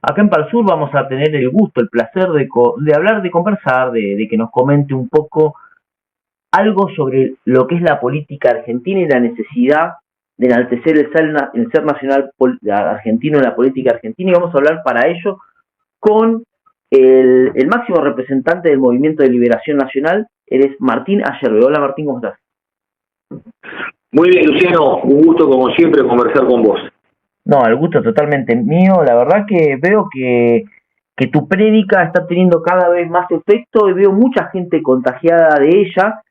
acá en Par Sur vamos a tener el gusto, el placer de hablar, de conversar, de que nos comente un poco algo sobre lo que es la política argentina y la necesidad de enaltecer el ser nacional argentino en la política argentina, y vamos a hablar para ello con el máximo representante del Movimiento de Liberación Nacional. Eres Martín Ayerbe. Hola Martín, ¿cómo estás? Muy bien, Luciano, un gusto como siempre conversar con vos. No, el gusto totalmente mío. La verdad que veo que tu prédica está teniendo cada vez más efecto y veo mucha gente contagiada de ella,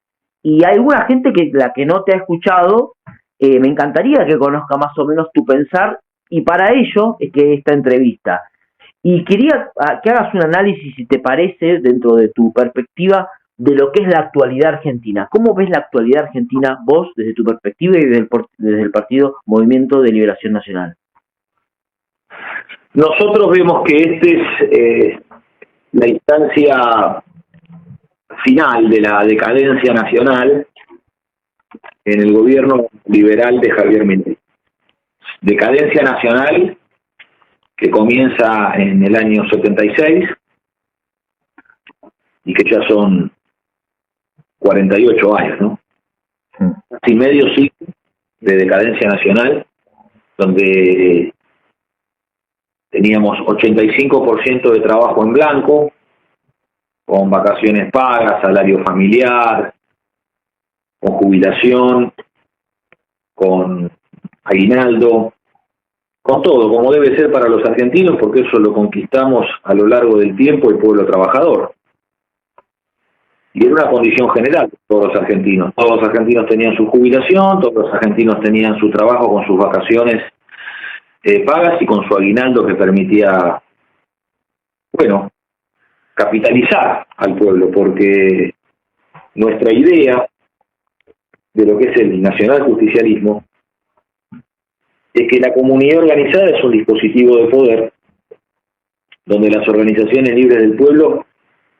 y hay alguna gente que la que no te ha escuchado. Me encantaría que conozca más o menos tu pensar, y para ello es que esta entrevista. Y quería que hagas un análisis, si te parece, dentro de tu perspectiva, de lo que es la actualidad argentina. ¿Cómo ves la actualidad argentina vos, desde tu perspectiva y desde el partido Movimiento de Liberación Nacional? Nosotros vemos que es la instancia final de la decadencia nacional en el gobierno liberal de Javier Milei. Decadencia nacional que comienza en el año 76 y que ya son 48 años, ¿no? Casi medio siglo de decadencia nacional, donde teníamos 85% de trabajo en blanco, con vacaciones pagas, salario familiar, con jubilación, con aguinaldo, con todo, como debe ser para los argentinos, porque eso lo conquistamos a lo largo del tiempo el pueblo trabajador. Y era una condición general, todos los argentinos. Todos los argentinos tenían su jubilación, todos los argentinos tenían su trabajo con sus vacaciones pagas y con su aguinaldo que permitía, bueno, capitalizar al pueblo, porque nuestra idea de lo que es el nacionaljusticialismo es que la comunidad organizada es un dispositivo de poder donde las organizaciones libres del pueblo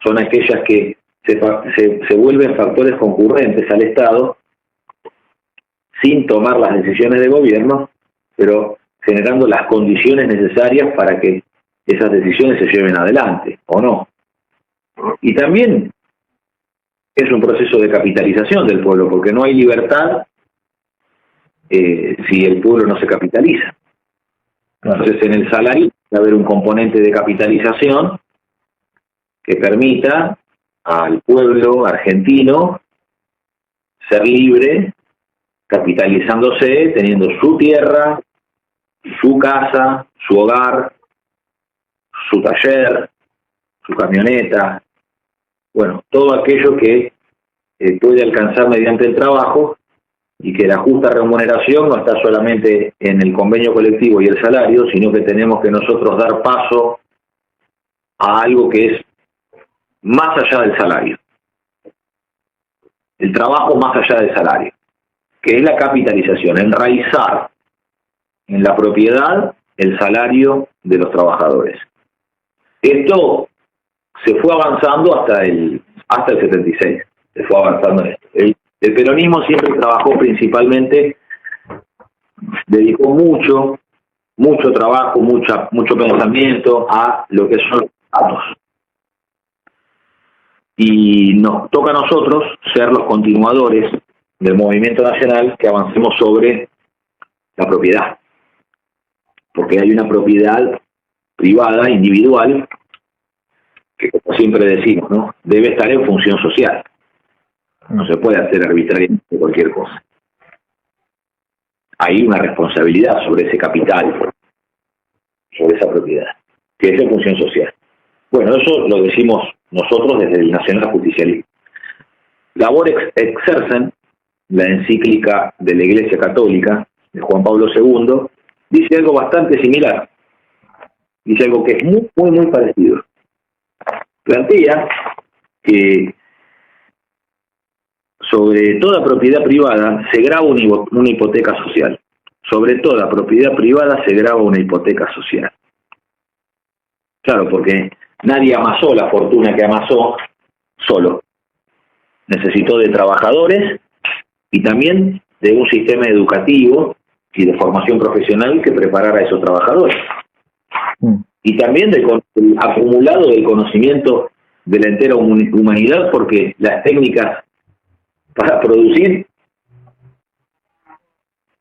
son aquellas que se vuelven factores concurrentes al Estado sin tomar las decisiones de gobierno, pero generando las condiciones necesarias para que esas decisiones se lleven adelante, ¿o no? Y también es un proceso de capitalización del pueblo, porque no hay libertad si el pueblo no se capitaliza. Entonces, en el salario debe haber un componente de capitalización que permita al pueblo argentino ser libre, capitalizándose, teniendo su tierra, su casa, su hogar, su taller, su camioneta, bueno, todo aquello que puede alcanzar mediante el trabajo, y que la justa remuneración no está solamente en el convenio colectivo y el salario, sino que tenemos que nosotros dar paso a algo que es más allá del salario. El trabajo más allá del salario, que es la capitalización, enraizar en la propiedad el salario de los trabajadores. Esto se fue avanzando hasta el 76, se fue avanzando en esto. El peronismo siempre trabajó principalmente, dedicó mucho trabajo, mucho pensamiento a lo que son los datos. Y nos toca a nosotros ser los continuadores del movimiento nacional, que avancemos sobre la propiedad. Porque hay una propiedad privada, individual, que, como siempre decimos, ¿no?, debe estar en función social. No se puede hacer arbitrariamente cualquier cosa. Hay una responsabilidad sobre ese capital, sobre esa propiedad, que es en función social. Bueno, eso lo decimos nosotros desde el nacionaljusticialismo. Labor exercen, la encíclica de la Iglesia Católica, de Juan Pablo II, dice algo bastante similar. Dice algo que es muy parecido. Plantea que sobre toda propiedad privada se graba una hipoteca social. Sobre toda propiedad privada se graba una hipoteca social. Claro, porque nadie amasó la fortuna que amasó solo. Necesitó de trabajadores y también de un sistema educativo y de formación profesional que preparara a esos trabajadores. y también del acumulado del conocimiento de la entera humanidad, porque las técnicas para producir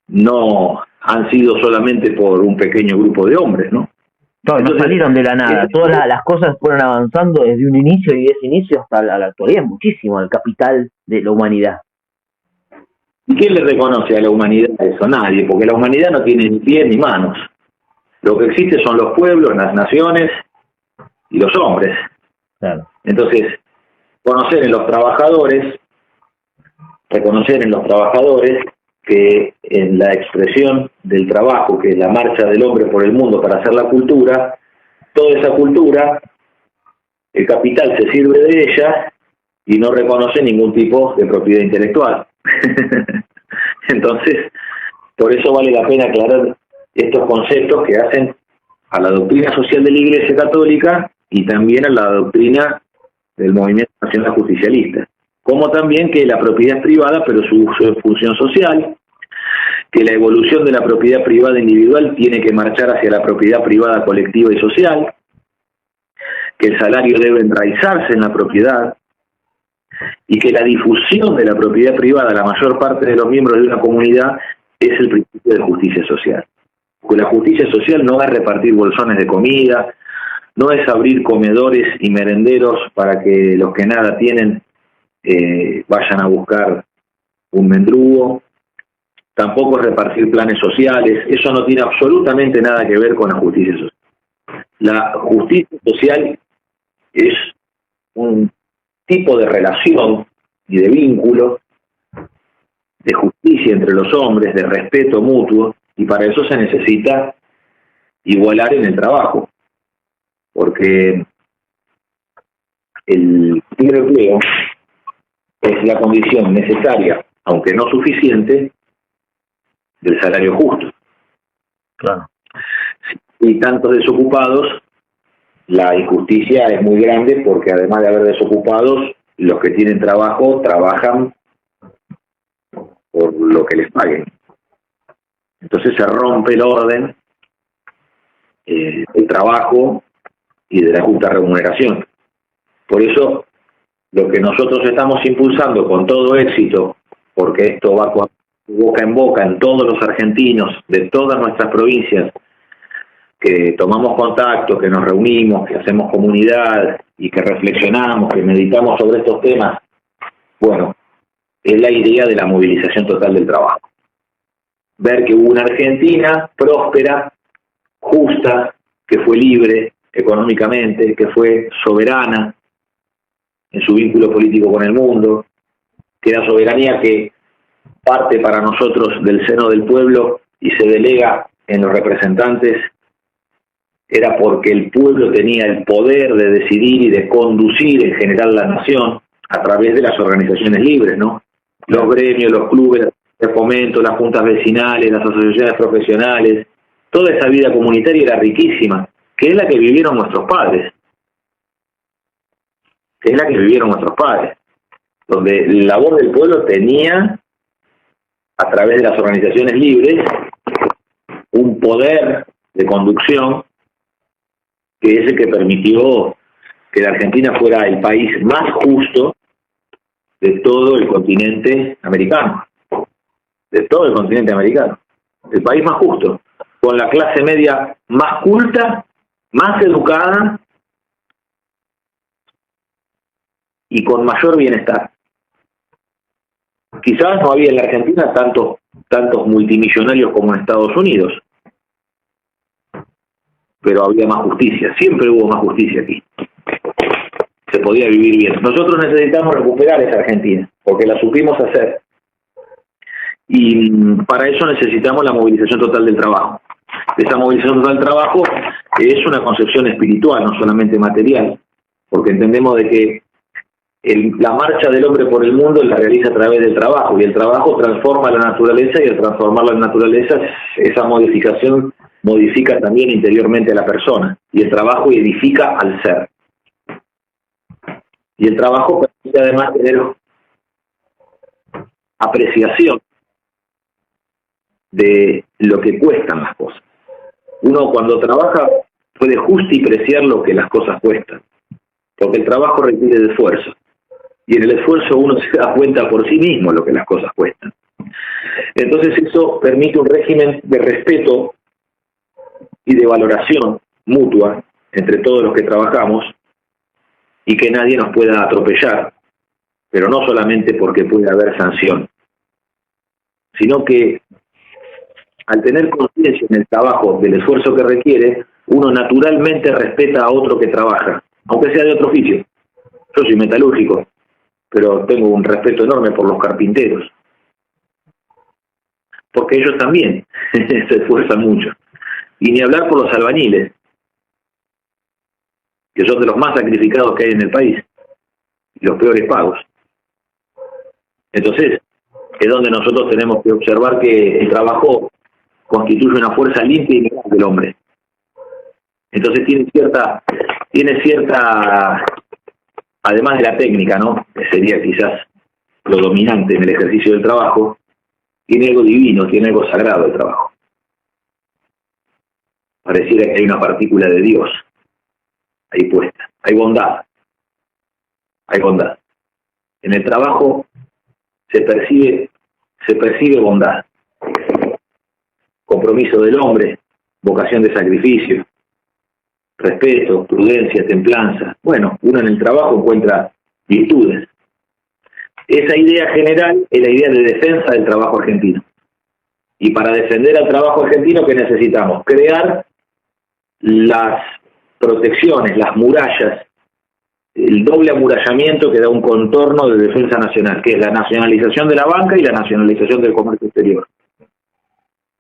no han sido solamente por un pequeño grupo de hombres, ¿no? No, no salieron de la nada. Todas las cosas fueron avanzando desde un inicio y de ese inicio hasta la actualidad, muchísimo, el capital de la humanidad. ¿Y quién le reconoce a la humanidad eso? Nadie, porque la humanidad no tiene ni pies ni manos. Lo que existe son los pueblos, las naciones y los hombres. Claro. Entonces, reconocer en los trabajadores que en la expresión del trabajo, que es la marcha del hombre por el mundo para hacer la cultura, toda esa cultura, el capital se sirve de ella y no reconoce ningún tipo de propiedad intelectual. Entonces, por eso vale la pena aclarar estos conceptos que hacen a la doctrina social de la Iglesia Católica y también a la doctrina del Movimiento Nacional Justicialista, como también que la propiedad es privada, pero su uso es función social, que la evolución de la propiedad privada individual tiene que marchar hacia la propiedad privada colectiva y social, que el salario debe enraizarse en la propiedad, y que la difusión de la propiedad privada a la mayor parte de los miembros de una comunidad es el principio de justicia social. Porque la justicia social no es repartir bolsones de comida, no es abrir comedores y merenderos para que los que nada tienen vayan a buscar un mendrugo, tampoco es repartir planes sociales, eso no tiene absolutamente nada que ver con la justicia social. La justicia social es un tipo de relación y de vínculo, de justicia entre los hombres, de respeto mutuo, y para eso se necesita igualar en el trabajo, porque el libre empleo es la condición necesaria, aunque no suficiente, del salario justo. Claro. Y tantos desocupados, la injusticia es muy grande, porque además de haber desocupados, los que tienen trabajo trabajan por lo que les paguen. Entonces se rompe el orden del trabajo y de la justa remuneración. Por eso, lo que nosotros estamos impulsando con todo éxito, porque esto va boca en boca en todos los argentinos de todas nuestras provincias, que tomamos contacto, que nos reunimos, que hacemos comunidad y que reflexionamos, que meditamos sobre estos temas, bueno, es la idea de la movilización total del trabajo. Ver que hubo una Argentina próspera, justa, que fue libre económicamente, que fue soberana en su vínculo político con el mundo, que la soberanía que parte para nosotros del seno del pueblo y se delega en los representantes, era porque el pueblo tenía el poder de decidir y de conducir en general la nación a través de las organizaciones libres, ¿no? Los gremios, los clubes de fomento, las juntas vecinales, las asociaciones profesionales, toda esa vida comunitaria era riquísima, que es la que vivieron nuestros padres. Donde la labor del pueblo tenía, a través de las organizaciones libres, un poder de conducción que es el que permitió que la Argentina fuera el país más justo de todo el continente americano. El país más justo, con la clase media más culta, más educada y con mayor bienestar. Quizás no había en la Argentina tantos multimillonarios como en Estados Unidos, pero había más justicia, siempre hubo más justicia aquí. Se podía vivir bien. Nosotros necesitamos recuperar esa Argentina, porque la supimos hacer. Y para eso necesitamos la movilización total del trabajo. Esa movilización total del trabajo es una concepción espiritual, no solamente material, porque entendemos de que la marcha del hombre por el mundo la realiza a través del trabajo, y el trabajo transforma la naturaleza, y al transformar la naturaleza, esa modificación modifica también interiormente a la persona, y el trabajo edifica al ser. Y el trabajo permite además tener apreciación de lo que cuestan las cosas. Uno cuando trabaja puede justipreciar lo que las cosas cuestan, porque el trabajo requiere de esfuerzo, y en el esfuerzo uno se da cuenta por sí mismo lo que las cosas cuestan. Entonces eso permite un régimen de respeto y de valoración mutua entre todos los que trabajamos, y que nadie nos pueda atropellar, pero no solamente porque puede haber sanción, sino que al tener conciencia en el trabajo del esfuerzo que requiere, uno naturalmente respeta a otro que trabaja, aunque sea de otro oficio. Yo soy metalúrgico, pero tengo un respeto enorme por los carpinteros, porque ellos también se esfuerzan mucho. Y ni hablar por los albañiles, que son de los más sacrificados que hay en el país, y los peores pagos. Entonces, es donde nosotros tenemos que observar que el trabajo constituye una fuerza limpia y legal del hombre. Entonces tiene cierta, además de la técnica, ¿no?, que sería quizás lo dominante en el ejercicio del trabajo, tiene algo divino, tiene algo sagrado el trabajo. Pareciera que hay una partícula de Dios ahí puesta. Hay bondad. En el trabajo se percibe bondad, compromiso del hombre, vocación de sacrificio, respeto, prudencia, templanza. Bueno, uno en el trabajo encuentra virtudes. Esa idea general es la idea de defensa del trabajo argentino. Y para defender al trabajo argentino, ¿qué necesitamos? Crear las protecciones, las murallas, el doble amurallamiento que da un contorno de defensa nacional, que es la nacionalización de la banca y la nacionalización del comercio exterior,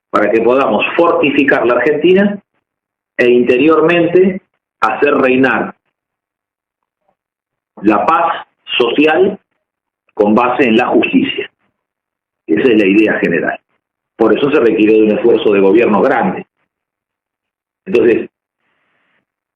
para que podamos fortificar la Argentina e interiormente hacer reinar la paz social con base en la justicia. Esa es la idea general. Por eso se requiere de un esfuerzo de gobierno grande. Entonces,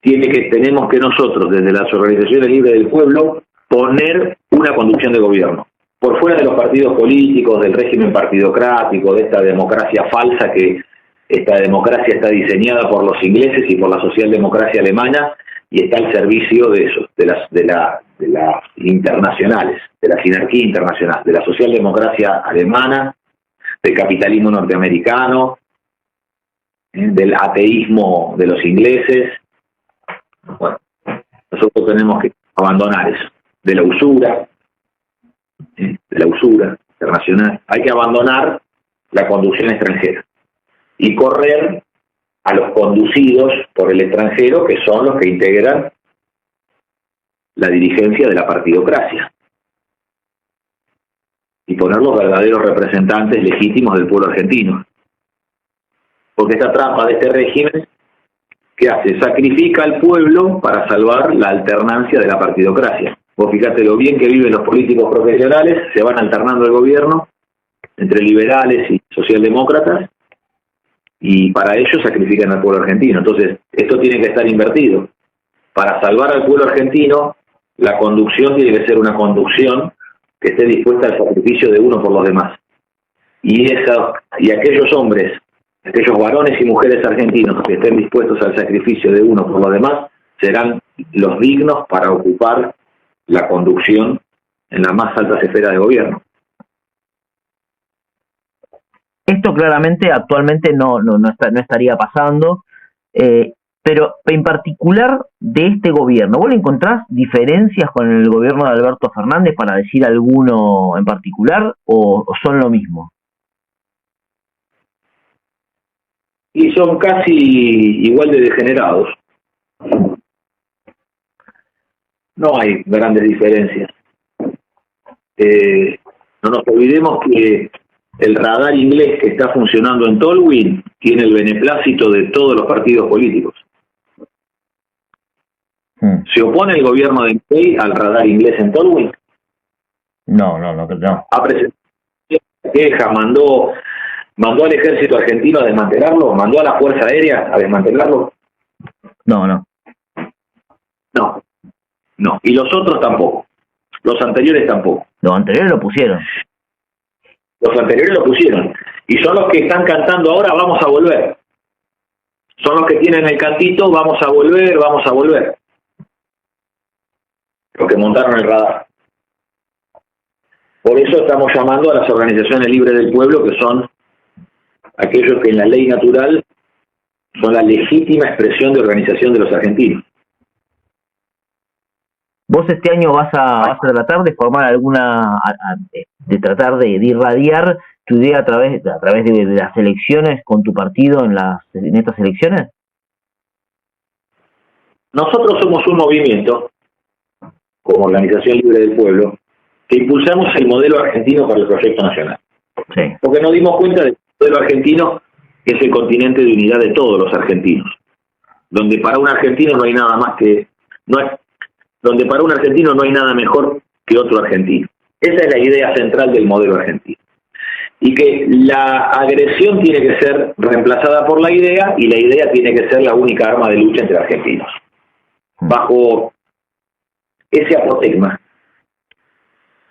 tenemos que nosotros, desde las organizaciones libres del pueblo, poner una conducción de gobierno. Por fuera de los partidos políticos, del régimen partidocrático, de esta democracia falsa, que esta democracia está diseñada por los ingleses y por la socialdemocracia alemana, y está al servicio de eso, de las internacionales, de la sinarquía internacional, de la socialdemocracia alemana, del capitalismo norteamericano, del ateísmo de los ingleses. Bueno, nosotros tenemos que abandonar eso, de la usura internacional. Hay que abandonar la conducción extranjera y correr a los conducidos por el extranjero, que son los que integran la dirigencia de la partidocracia, y poner los verdaderos representantes legítimos del pueblo argentino. Porque esta trampa de este régimen, ¿qué hace? Sacrifica al pueblo para salvar la alternancia de la partidocracia. Vos fíjate lo bien que viven los políticos profesionales, se van alternando el gobierno entre liberales y socialdemócratas, y para ello sacrifican al pueblo argentino. Entonces, esto tiene que estar invertido. Para salvar al pueblo argentino, la conducción tiene que ser una conducción que esté dispuesta al sacrificio de uno por los demás. Y aquellos hombres, aquellos varones y mujeres argentinos que estén dispuestos al sacrificio de uno por los demás, serán los dignos para ocupar la conducción en las más altas esferas de gobierno. Esto claramente actualmente no estaría pasando, pero en particular de este gobierno, ¿vos le encontrás diferencias con el gobierno de Alberto Fernández, para decir alguno en particular, o son lo mismo? Y son casi igual de degenerados. No hay grandes diferencias. No nos olvidemos que el radar inglés que está funcionando en Tolwyn tiene el beneplácito de todos los partidos políticos. ¿Se opone el gobierno de Milei al radar inglés en Tolwyn? No. Ha presentado queja, mandó al ejército argentino a desmantelarlo, mandó a la Fuerza Aérea a desmantelarlo. No. Y los otros tampoco. Los anteriores tampoco. Los anteriores lo pusieron. Los anteriores lo pusieron. Y son los que están cantando ahora, vamos a volver. son los que tienen el cantito, vamos a volver, los que montaron el radar. Por eso estamos llamando a las organizaciones libres del pueblo, que son aquellos que en la ley natural son la legítima expresión de organización de los argentinos. ¿Vos este año vas a tratar de formar alguna, de tratar de irradiar tu idea a través de las elecciones con tu partido en estas elecciones? Nosotros somos un movimiento, como Organización Libre del Pueblo, que impulsamos el modelo argentino para el proyecto nacional. Sí. Porque nos dimos cuenta de que el modelo argentino es el continente de unidad de todos los argentinos, donde para un argentino no hay nada más que... donde para un argentino no hay nada mejor que otro argentino. Esa es la idea central del modelo argentino. Y que la agresión tiene que ser reemplazada por la idea, y la idea tiene que ser la única arma de lucha entre argentinos. Bajo ese apotegma,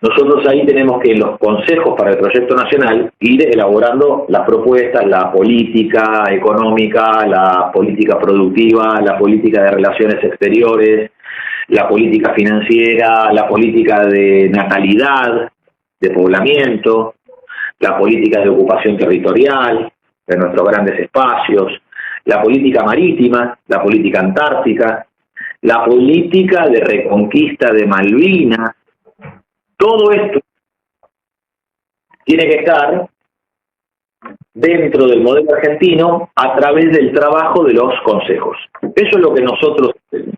nosotros ahí tenemos que en los consejos para el proyecto nacional ir elaborando las propuestas, la política económica, la política productiva, la política de relaciones exteriores, la política financiera, la política de natalidad, de poblamiento, la política de ocupación territorial de nuestros grandes espacios, la política marítima, la política antártica, la política de reconquista de Malvinas. Todo esto tiene que estar dentro del modelo argentino a través del trabajo de los consejos. Eso es lo que nosotros hacemos.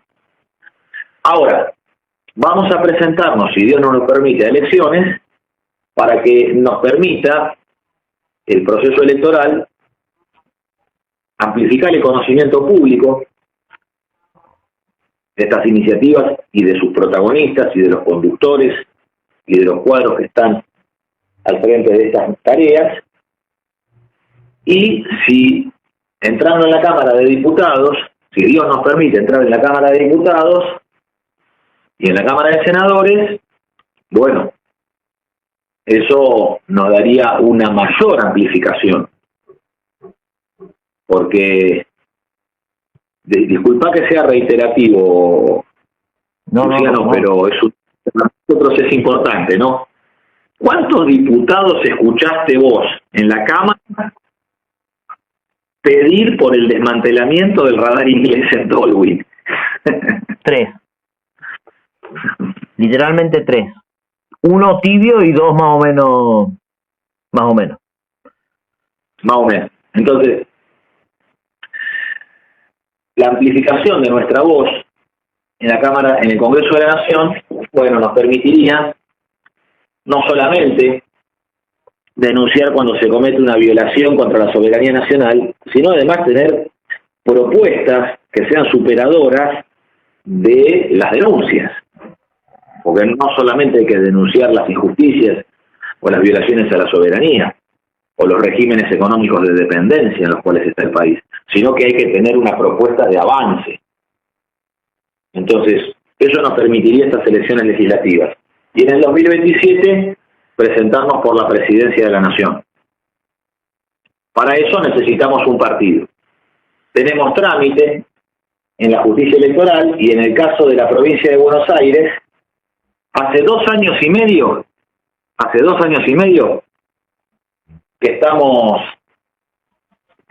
Ahora, vamos a presentarnos, si Dios nos lo permite, a elecciones para que nos permita el proceso electoral amplificar el conocimiento público de estas iniciativas y de sus protagonistas y de los conductores y de los cuadros que están al frente de estas tareas. Y si entrando en la Cámara de Diputados, si Dios nos permite entrar en la Cámara de Diputados y en la Cámara de Senadores, bueno, eso nos daría una mayor amplificación. Porque, disculpa que sea reiterativo, Luciano, pero para nosotros es importante, ¿no? ¿Cuántos diputados escuchaste vos en la Cámara pedir por el desmantelamiento del radar inglés en Tolwyn? 3. Literalmente 3. 1 tibio y 2 más o menos. Más o menos. Entonces, la amplificación de nuestra voz en la Cámara, en el Congreso de la Nación, bueno, nos permitiría no solamente denunciar cuando se comete una violación contra la soberanía nacional, sino además tener propuestas que sean superadoras de las denuncias. Porque no solamente hay que denunciar las injusticias o las violaciones a la soberanía o los regímenes económicos de dependencia en los cuales está el país, sino que hay que tener una propuesta de avance. Entonces, eso nos permitiría estas elecciones legislativas. Y en el 2027, presentarnos por la presidencia de la Nación. Para eso necesitamos un partido. Tenemos trámite en la justicia electoral y en el caso de la provincia de Buenos Aires, hace 2 años y medio que estamos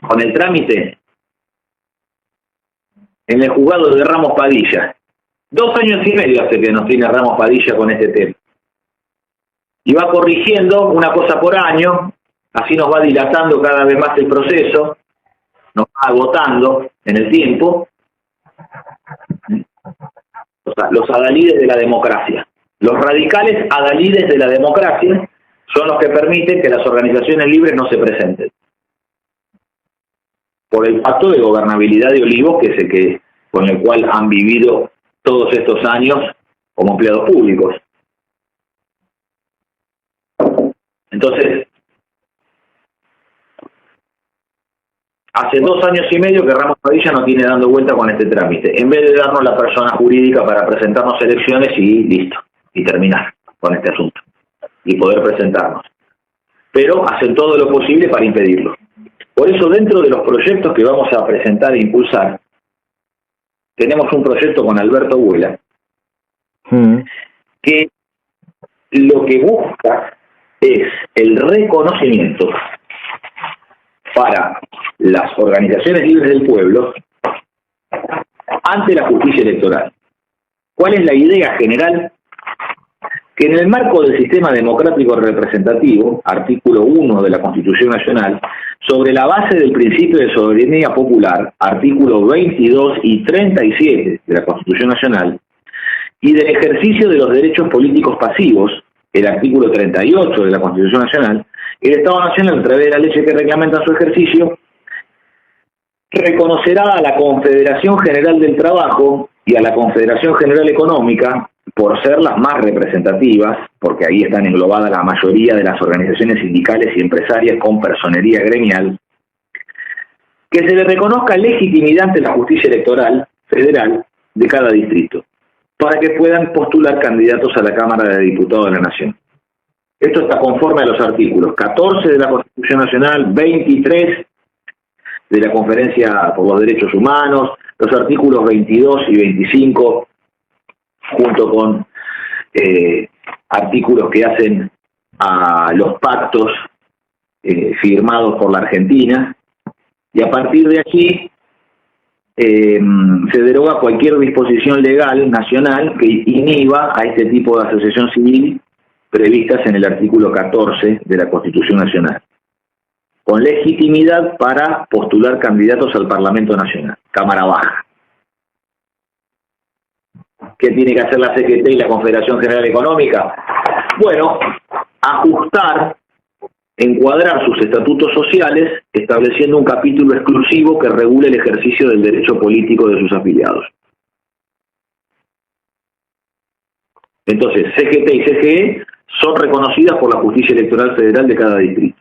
con el trámite en el juzgado de Ramos Padilla. 2 años y medio hace que nos tiene Ramos Padilla con este tema. Y va corrigiendo una cosa por año, así nos va dilatando cada vez más el proceso, nos va agotando en el tiempo. O sea, los adalides de la democracia. Los radicales adalides de la democracia son los que permiten que las organizaciones libres no se presenten. Por el pacto de gobernabilidad de Olivos, que es el que, con el cual han vivido todos estos años como empleados públicos. Entonces, hace 2 años y medio que Ramos Padilla nos tiene dando vuelta con este trámite, en vez de darnos la persona jurídica para presentarnos elecciones y listo, y terminar con este asunto, y poder presentarnos. Pero hacen todo lo posible para impedirlo. Por eso, dentro de los proyectos que vamos a presentar e impulsar, tenemos un proyecto con Alberto Vuela, que lo que busca es el reconocimiento para las organizaciones libres del pueblo ante la justicia electoral. ¿Cuál es la idea general? Que en el marco del sistema democrático representativo, artículo 1 de la Constitución Nacional, sobre la base del principio de soberanía popular, artículos 22 y 37 de la Constitución Nacional, y del ejercicio de los derechos políticos pasivos, el artículo 38 de la Constitución Nacional, el Estado Nacional, a través de la ley que reglamenta su ejercicio, reconocerá a la Confederación General del Trabajo y a la Confederación General Económica, por ser las más representativas, porque ahí están englobadas la mayoría de las organizaciones sindicales y empresarias con personería gremial, que se le reconozca legitimidad ante la justicia electoral federal de cada distrito, para que puedan postular candidatos a la Cámara de Diputados de la Nación. Esto está conforme a los artículos 14 de la Constitución Nacional, 23 de la Conferencia por los Derechos Humanos, los artículos 22 y 25, junto con artículos que hacen a los pactos firmados por la Argentina, y a partir de allí se deroga cualquier disposición legal nacional que inhiba a este tipo de asociación civil previstas en el artículo 14 de la Constitución Nacional, con legitimidad para postular candidatos al Parlamento Nacional, Cámara Baja. ¿Qué tiene que hacer la CGT y la Confederación General Económica? Bueno, ajustar, encuadrar sus estatutos sociales, estableciendo un capítulo exclusivo que regule el ejercicio del derecho político de sus afiliados. Entonces, CGT y CGE son reconocidas por la Justicia Electoral Federal de cada distrito.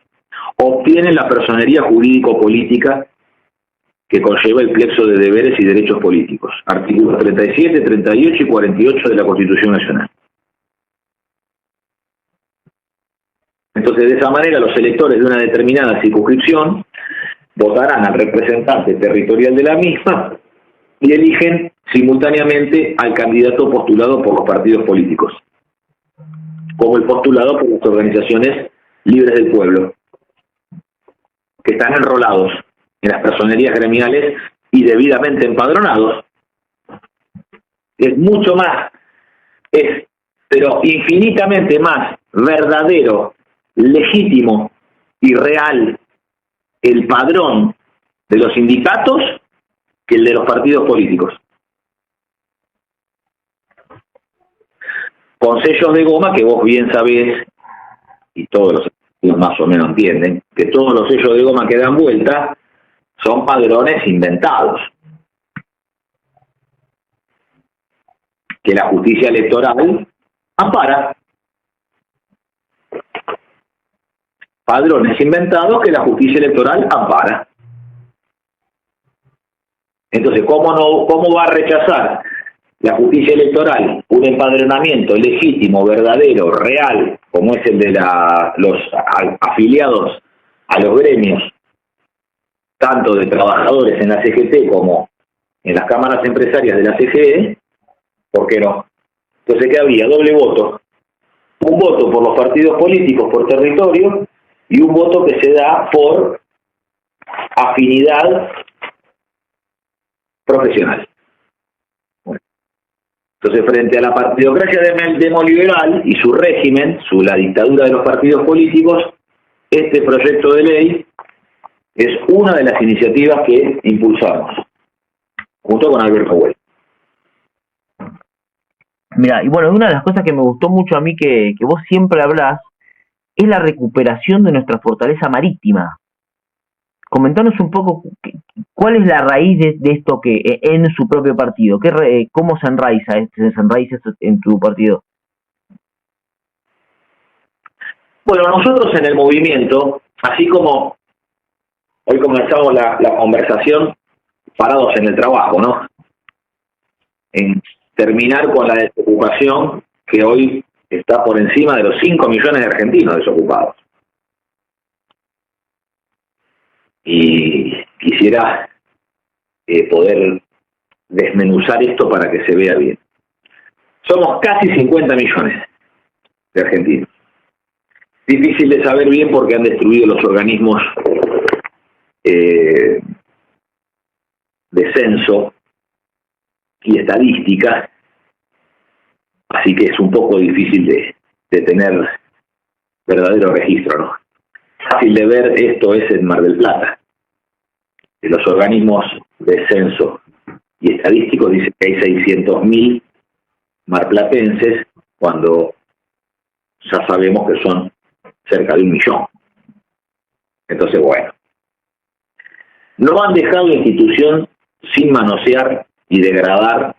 Obtienen la personería jurídico-política que conlleva el plexo de deberes y derechos políticos, artículos 37, 38 y 48 de la Constitución Nacional. Entonces, de esa manera, los electores de una determinada circunscripción votarán al representante territorial de la misma y eligen simultáneamente al candidato postulado por los partidos políticos, como el postulado por las organizaciones libres del pueblo, que están enrolados en las personerías gremiales y debidamente empadronados. Es mucho más, pero infinitamente más verdadero, legítimo y real el padrón de los sindicatos que el de los partidos políticos. Con sellos de goma que vos bien sabés, y todos los más o menos entienden, que todos los sellos de goma que dan vuelta son padrones inventados, que la justicia electoral ampara. Padrones inventados que la justicia electoral ampara. Entonces, ¿cómo va a rechazar la justicia electoral un empadronamiento legítimo, verdadero, real, como es el de los afiliados a los gremios, tanto de trabajadores en la CGT como en las cámaras empresarias de la CGE? ¿Por qué no? Entonces, ¿qué había? Doble voto. Un voto por los partidos políticos por territorio y un voto que se da por afinidad profesional. Bueno. Entonces, frente a la partidocracia demoliberal y su régimen, la dictadura de los partidos políticos, este proyecto de ley es una de las iniciativas que impulsamos, junto con Alberto Vuela. Mira, y bueno, una de las cosas que me gustó mucho a mí que vos siempre hablás es la recuperación de nuestra fortaleza marítima. Comentanos un poco cuál es la raíz de esto que en su propio partido, cómo se enraiza esto en tu partido. Bueno, nosotros en el movimiento, así como hoy comenzamos la conversación parados en el trabajo, ¿no? En terminar con la desocupación que hoy está por encima de los 5 millones de argentinos desocupados. y quisiera poder desmenuzar esto para que se vea bien. Somos casi 50 millones de argentinos. Difícil de saber bien porque han destruido los organismos de censo y estadística, así que es un poco difícil de tener verdadero registro, ¿no? Fácil de ver esto es en Mar del Plata. Los organismos de censo y estadísticos dicen que hay 600.000 marplatenses, cuando ya sabemos que son cerca de 1 millón. Entonces, bueno, no han dejado la institución sin manosear y degradar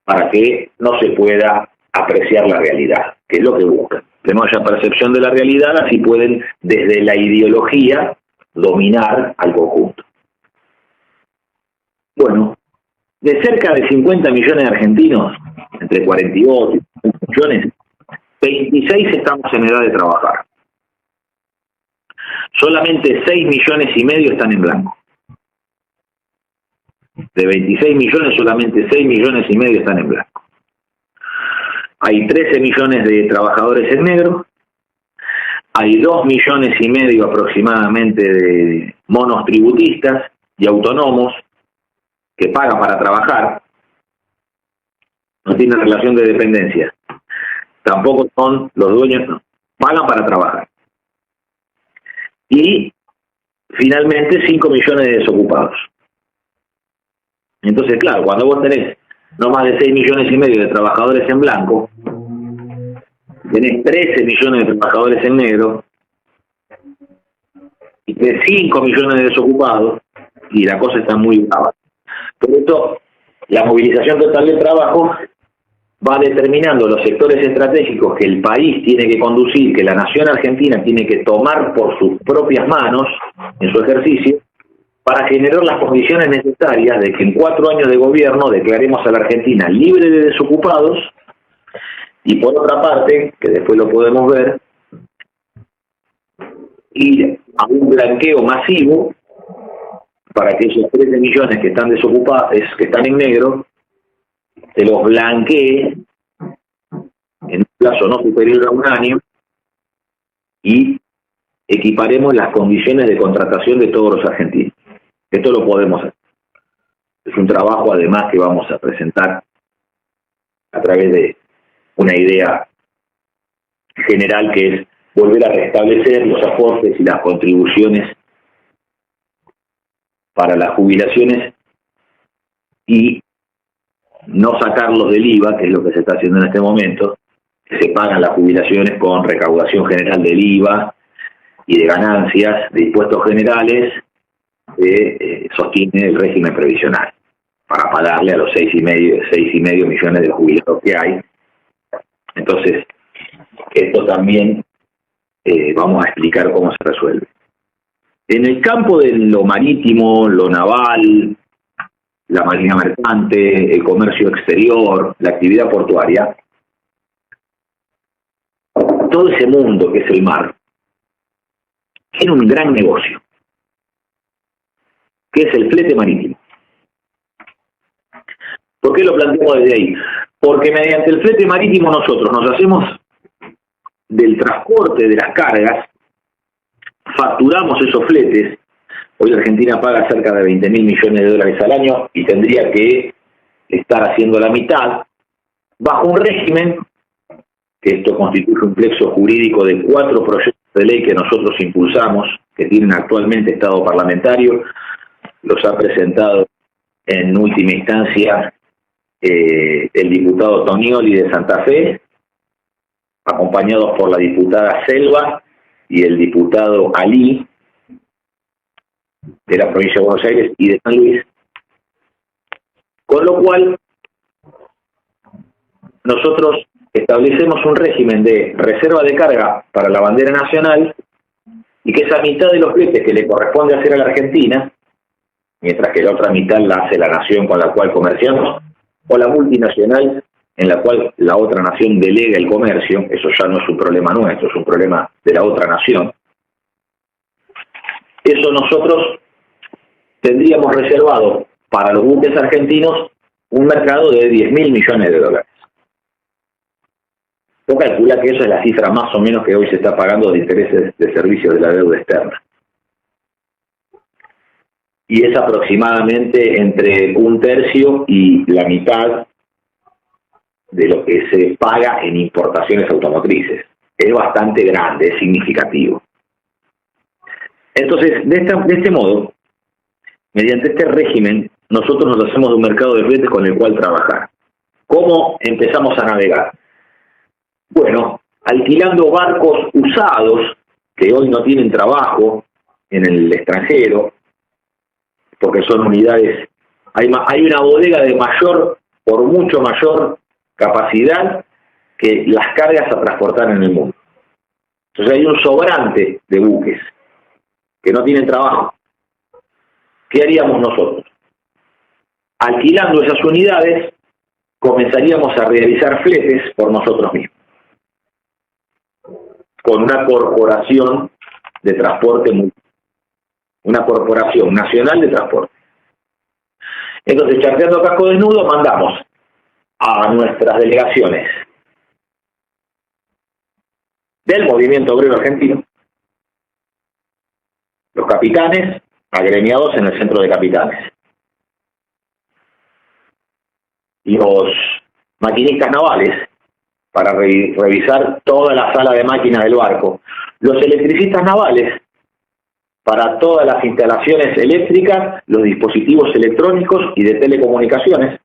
para que no se pueda apreciar la realidad, que es lo que buscan. Que no haya percepción de la realidad, así pueden desde la ideología dominar al conjunto. Bueno, de cerca de 50 millones de argentinos, entre 48 y 50 millones, 26 estamos en edad de trabajar. Solamente 6 millones y medio están en blanco. De 26 millones, solamente 6 millones y medio están en blanco. Hay 13 millones de trabajadores en negro, hay 2 millones y medio aproximadamente de monos tributistas y autónomos que pagan para trabajar, no tienen relación de dependencia, tampoco son los dueños, no, pagan para trabajar. Y finalmente 5 millones de desocupados. Entonces, claro, cuando vos tenés no más de 6 millones y medio de trabajadores en blanco, tenés 13 millones de trabajadores en negro, y tenés 5 millones de desocupados, y la cosa está muy brava. Por eso, la movilización total del trabajo va determinando los sectores estratégicos que el país tiene que conducir, que la nación argentina tiene que tomar por sus propias manos en su ejercicio, para generar las condiciones necesarias de que en 4 años de gobierno declaremos a la Argentina libre de desocupados y, por otra parte, que después lo podemos ver, ir a un blanqueo masivo para que esos 13 millones que están desocupados, que están en negro, se los blanquee en un plazo no superior a 1 año y equiparemos las condiciones de contratación de todos los argentinos. Esto lo podemos hacer. Es un trabajo, además, que vamos a presentar a través de una idea general, que es volver a restablecer los aportes y las contribuciones para las jubilaciones y no sacarlos del IVA, que es lo que se está haciendo en este momento, que se pagan las jubilaciones con recaudación general del IVA y de ganancias de impuestos generales, sostiene el régimen previsional para pagarle a los 6,5 millones de jubilados que hay. Entonces, esto también vamos a explicar cómo se resuelve. En el campo de lo marítimo, lo naval, la marina mercante, el comercio exterior, la actividad portuaria, todo ese mundo que es el mar, tiene un gran negocio, que es el flete marítimo. ¿Por qué lo planteamos desde ahí? Porque mediante el flete marítimo nosotros nos hacemos del transporte de las cargas, facturamos esos fletes. Hoy Argentina paga cerca de 20.000 millones de dólares al año y tendría que estar haciendo la mitad, bajo un régimen, que esto constituye un plexo jurídico de 4 proyectos de ley que nosotros impulsamos, que tienen actualmente estado parlamentario. Los ha presentado en última instancia el diputado Tonioli de Santa Fe, acompañados por la diputada Selva y el diputado Ali de la provincia de Buenos Aires y de San Luis, con lo cual nosotros establecemos un régimen de reserva de carga para la bandera nacional y que esa mitad de los fletes que le corresponde hacer a la Argentina, mientras que la otra mitad la hace la nación con la cual comerciamos, o la multinacional en la cual la otra nación delega el comercio, eso ya no es un problema nuestro, es un problema de la otra nación. Eso nosotros tendríamos reservado para los buques argentinos un mercado de 10.000 millones de dólares. Vos calcula que eso es la cifra más o menos que hoy se está pagando de intereses de servicio de la deuda externa. Y es aproximadamente entre un tercio y la mitad de lo que se paga en importaciones automotrices. Es bastante grande, es significativo. Entonces, de este modo, mediante este régimen, nosotros nos hacemos de un mercado de fletes con el cual trabajar. ¿Cómo empezamos a navegar? Bueno, alquilando barcos usados, que hoy no tienen trabajo en el extranjero, porque son unidades, hay una bodega de por mucho mayor capacidad que las cargas a transportar en el mundo. Entonces hay un sobrante de buques que no tienen trabajo. ¿Qué haríamos nosotros? Alquilando esas unidades, comenzaríamos a realizar fletes por nosotros mismos, con una corporación de transporte, una corporación nacional de transporte. Entonces, charteando casco desnudo, mandamos a nuestras delegaciones del movimiento obrero argentino, los capitanes agremiados en el centro de capitanes, y los maquinistas navales para revisar toda la sala de máquinas del barco, los electricistas navales para todas las instalaciones eléctricas, los dispositivos electrónicos y de telecomunicaciones,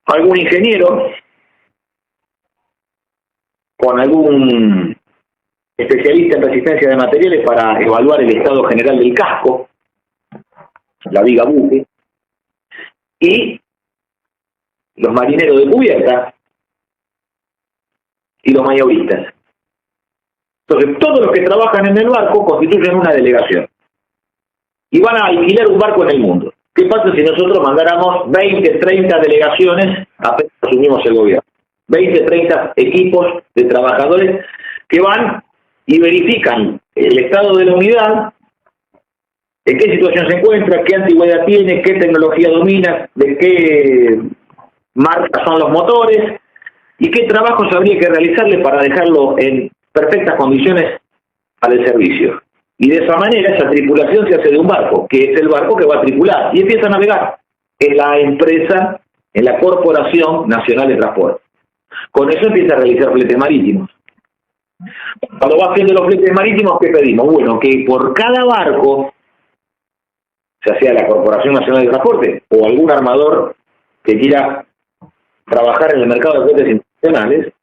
algún ingeniero con algún especialista en resistencia de materiales para evaluar el estado general del casco, la viga buque, y los marineros de cubierta y los maniobristas. Entonces, todos los que trabajan en el barco constituyen una delegación y van a alquilar un barco en el mundo. ¿Qué pasa si nosotros mandáramos 20, 30 delegaciones apenas asumimos el gobierno? 20, 30 equipos de trabajadores que van y verifican el estado de la unidad, en qué situación se encuentra, qué antigüedad tiene, qué tecnología domina, de qué marca son los motores y qué trabajos habría que realizarle para dejarlo en perfectas condiciones para el servicio. Y de esa manera esa tripulación se hace de un barco, que es el barco que va a tripular, y empieza a navegar en la empresa, en la Corporación Nacional de Transporte. Con eso empieza a realizar fletes marítimos. Cuando va haciendo los fletes marítimos, ¿qué pedimos? Bueno, que por cada barco, ya sea la Corporación Nacional de Transporte o algún armador que quiera trabajar en el mercado de fletes internacionales,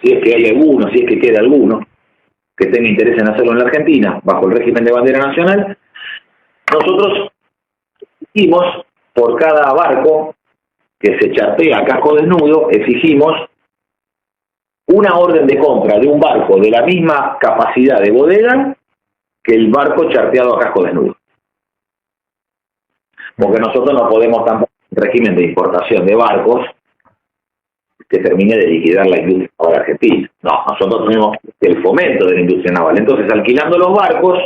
si es que hay alguno, si es que queda alguno que tenga interés en hacerlo en la Argentina, bajo el régimen de bandera nacional, nosotros exigimos por cada barco que se chartea a casco desnudo, exigimos una orden de compra de un barco de la misma capacidad de bodega que el barco charteado a casco desnudo. Porque nosotros no podemos tampoco en régimen de importación de barcos que termine de liquidar la industria naval argentina. No, nosotros tenemos el fomento de la industria naval. Entonces, alquilando los barcos,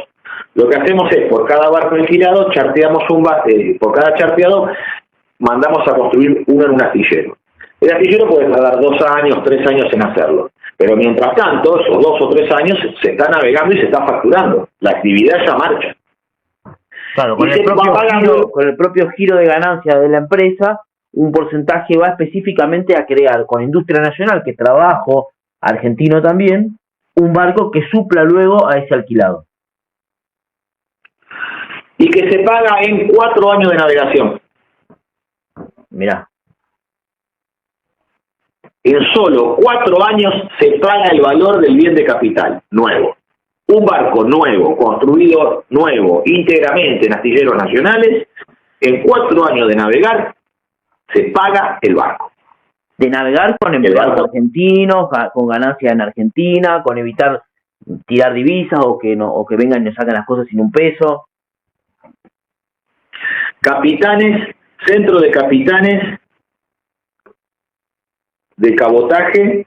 lo que hacemos es, por cada barco alquilado, charteamos por cada charteado, mandamos a construir uno en un astillero. El astillero puede tardar 2 años, 3 años en hacerlo. Pero mientras tanto, esos 2 o 3 años, se está navegando y se está facturando. La actividad ya marcha. Claro, con el propio giro de ganancia de la empresa, un porcentaje va específicamente a crear con Industria Nacional, que trabajo argentino también, un barco que supla luego a ese alquilado. Y que se paga en 4 años de navegación. Mirá. En solo 4 años se paga el valor del bien de capital nuevo. Un barco nuevo, construido nuevo, íntegramente en astilleros nacionales, en 4 años de navegar, se paga el barco. De navegar con empleados argentinos, con ganancia en Argentina, con evitar tirar divisas o que vengan y nos saquen las cosas sin un peso. Capitanes, centro de capitanes de cabotaje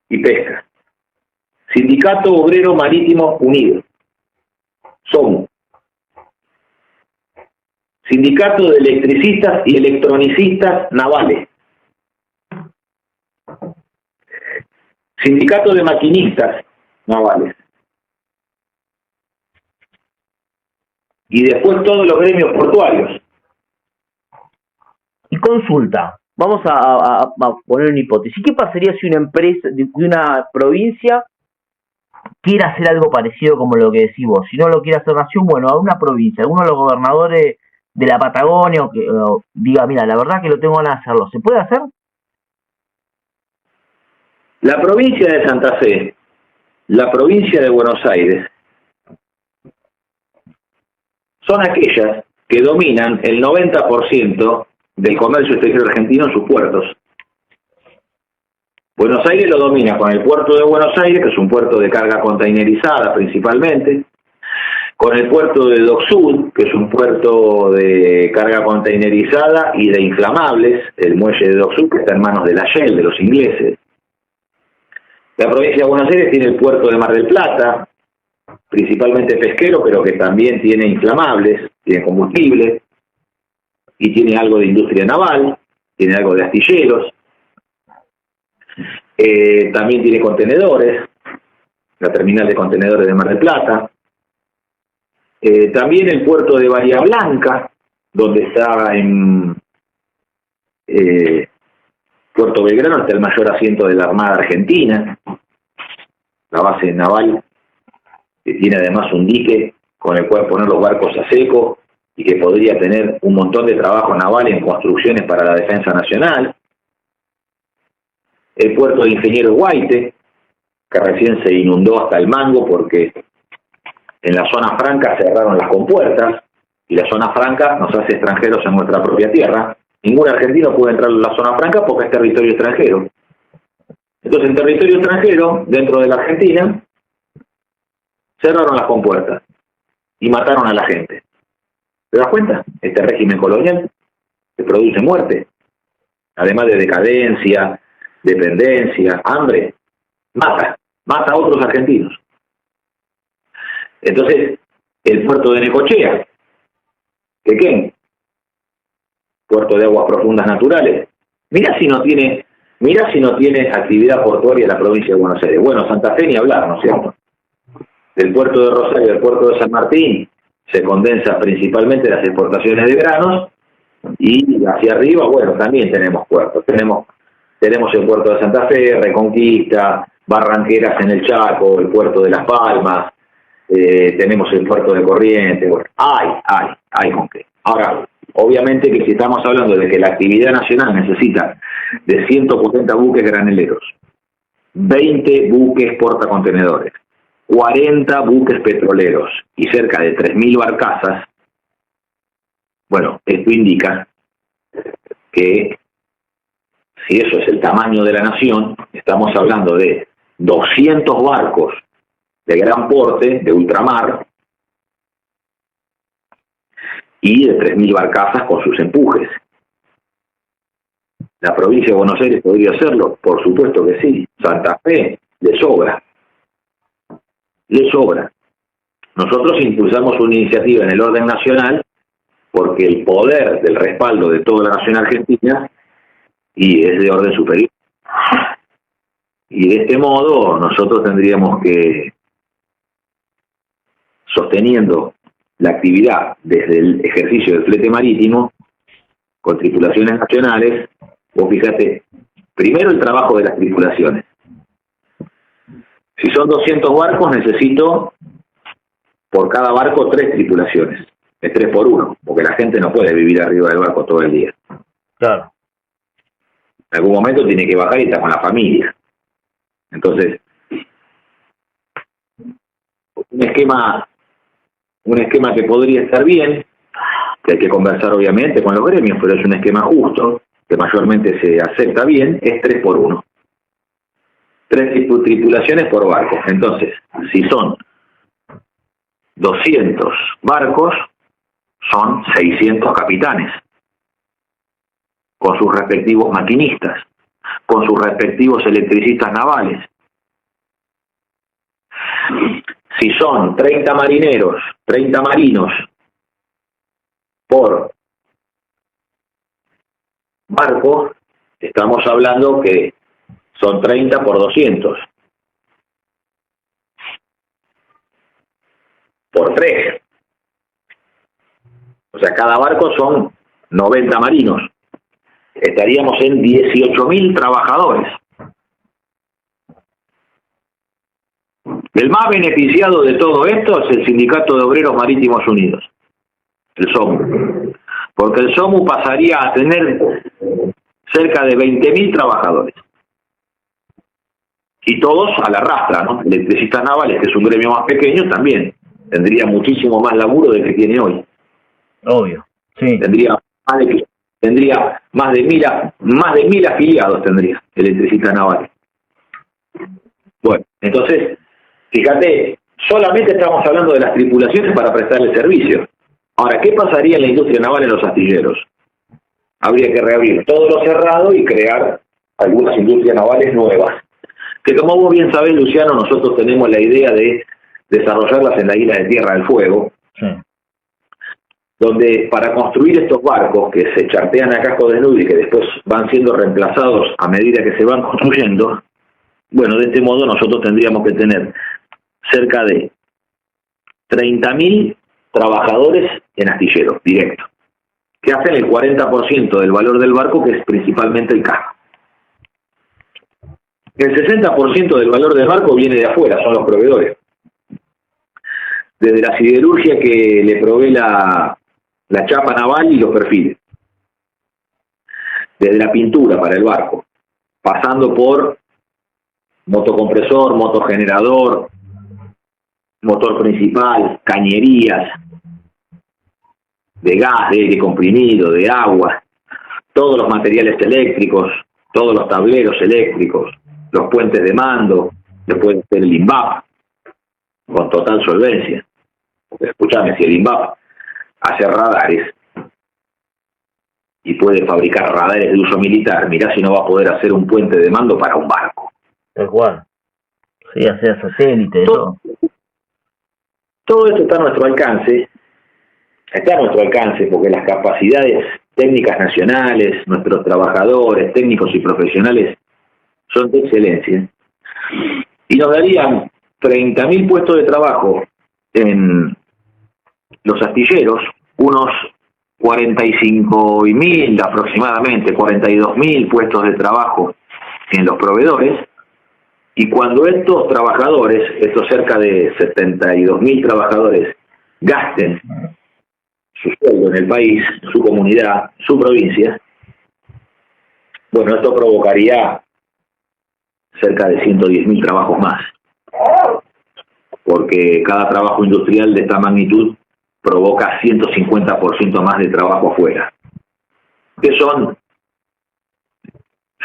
y pesca. Sindicato Obrero Marítimo Unido. Somos Sindicato de Electricistas y Electronicistas Navales. Sindicato de Maquinistas Navales. Y después todos los gremios portuarios. Y consulta, vamos a poner una hipótesis. ¿Qué pasaría si una empresa de una provincia quiere hacer algo parecido como lo que decís vos? Si no lo quiere hacer nación, bueno, a una provincia, alguno de los gobernadores de la Patagonia o diga, mira, la verdad que lo tengo ganas de hacerlo, ¿se puede hacer? La provincia de Santa Fe, la provincia de Buenos Aires, son aquellas que dominan el 90% del comercio exterior argentino en sus puertos. Buenos Aires lo domina con el puerto de Buenos Aires, que es un puerto de carga containerizada principalmente, con el puerto de Dock Sud, que es un puerto de carga containerizada y de inflamables, el muelle de Dock Sud, que está en manos de la Shell, de los ingleses. La provincia de Buenos Aires tiene el puerto de Mar del Plata, principalmente pesquero, pero que también tiene inflamables, tiene combustible, y tiene algo de industria naval, tiene algo de astilleros, también tiene contenedores, la terminal de contenedores de Mar del Plata, también el puerto de Bahía Blanca, donde está en Puerto Belgrano, está el mayor asiento de la Armada Argentina, la base naval, que tiene además un dique con el cual poner los barcos a seco y que podría tener un montón de trabajo naval en construcciones para la defensa nacional. El puerto de Ingeniero Guaite, que recién se inundó hasta el mango porque en la zona franca cerraron las compuertas y la zona franca nos hace extranjeros en nuestra propia tierra. Ningún argentino puede entrar en la zona franca porque es territorio extranjero. Entonces, en territorio extranjero, dentro de la Argentina, cerraron las compuertas y mataron a la gente. ¿Te das cuenta? Este régimen colonial que produce muerte, además de decadencia, dependencia, hambre, mata a otros argentinos. Entonces, el puerto de Necochea, Quequén, puerto de aguas profundas naturales, mira si no tiene actividad portuaria la provincia de Buenos Aires. Bueno, Santa Fe ni hablar, ¿no es cierto? Del puerto de Rosario, del puerto de San Martín, se condensan principalmente las exportaciones de granos, y hacia arriba, bueno, también tenemos puertos. Tenemos el puerto de Santa Fe, Reconquista, Barranqueras en el Chaco, el puerto de Las Palmas, tenemos el puerto de Corrientes. Bueno, hay con qué. Ahora, obviamente que si estamos hablando de que la actividad nacional necesita de 140 buques graneleros, 20 buques portacontenedores, 40 buques petroleros y cerca de 3.000 barcazas, bueno, esto indica que si eso es el tamaño de la nación, estamos hablando de 200 barcos de gran porte, de ultramar, y de 3.000 barcazas con sus empujes. ¿La provincia de Buenos Aires podría hacerlo? Por supuesto que sí. Santa Fe le sobra. Le sobra. Nosotros impulsamos una iniciativa en el orden nacional porque el poder del respaldo de toda la nación argentina y es de orden superior. Y de este modo nosotros tendríamos que, sosteniendo la actividad desde el ejercicio del flete marítimo, con tripulaciones nacionales, vos fíjate, primero el trabajo de las tripulaciones. Si son 200 barcos, necesito por cada barco 3 tripulaciones. Es 3 por 1, porque la gente no puede vivir arriba del barco todo el día. Claro. En algún momento tiene que bajar y estar con la familia. Entonces, un esquema que podría estar bien, que hay que conversar obviamente con los gremios, pero es un esquema justo, que mayormente se acepta bien, es 3 por 1. 3 tripulaciones por barco. Entonces, si son 200 barcos, son 600 capitanes, con sus respectivos maquinistas, con sus respectivos electricistas navales. Si son 30 marineros, 30 marinos, por barcos, estamos hablando que son 30 por 200. Por 3. O sea, cada barco son 90 marinos. Estaríamos en 18.000 trabajadores. El más beneficiado de todo esto es el Sindicato de Obreros Marítimos Unidos, el SOMU. Porque el SOMU pasaría a tener cerca de 20.000 trabajadores. Y todos a la rastra, ¿no? Electricistas navales, que es un gremio más pequeño, también tendría muchísimo más laburo del que tiene hoy. Obvio, sí. Tendría más de 1.000 afiliados, tendría electricistas navales. Bueno, entonces, fíjate, solamente estamos hablando de las tripulaciones para prestarle servicio. Ahora, ¿qué pasaría en la industria naval en los astilleros? Habría que reabrir todo lo cerrado y crear algunas industrias navales nuevas. Que como vos bien sabés, Luciano, nosotros tenemos la idea de desarrollarlas en la isla de Tierra del Fuego, sí, donde para construir estos barcos que se chartean a casco desnudo y que después van siendo reemplazados a medida que se van construyendo, bueno, de este modo nosotros tendríamos que tener cerca de 30.000 trabajadores en astilleros directos, que hacen el 40% del valor del barco, que es principalmente el casco. El 60% del valor del barco viene de afuera, son los proveedores. Desde la siderurgia que le provee la chapa naval y los perfiles. Desde la pintura para el barco, pasando por motocompresor, motogenerador, motor principal, cañerías, de gas, de aire comprimido, de agua, todos los materiales eléctricos, todos los tableros eléctricos, los puentes de mando, después de el INVAP, con total solvencia. Escúchame, si el INVAP hace radares y puede fabricar radares de uso militar, mirá si no va a poder hacer un puente de mando para un barco. Tal cual. Sí, hacer satélite, todo. Todo esto está a nuestro alcance. Está a nuestro alcance porque las capacidades técnicas nacionales, nuestros trabajadores, técnicos y profesionales son de excelencia. Y nos darían 30.000 puestos de trabajo en los astilleros, unos 45.000 aproximadamente, 42.000 puestos de trabajo en los proveedores. Y cuando estos trabajadores, estos cerca de 72.000 trabajadores, gasten su sueldo en el país, su comunidad, su provincia, bueno, esto provocaría cerca de 110.000 trabajos más, porque cada trabajo industrial de esta magnitud provoca 150% más de trabajo afuera, que son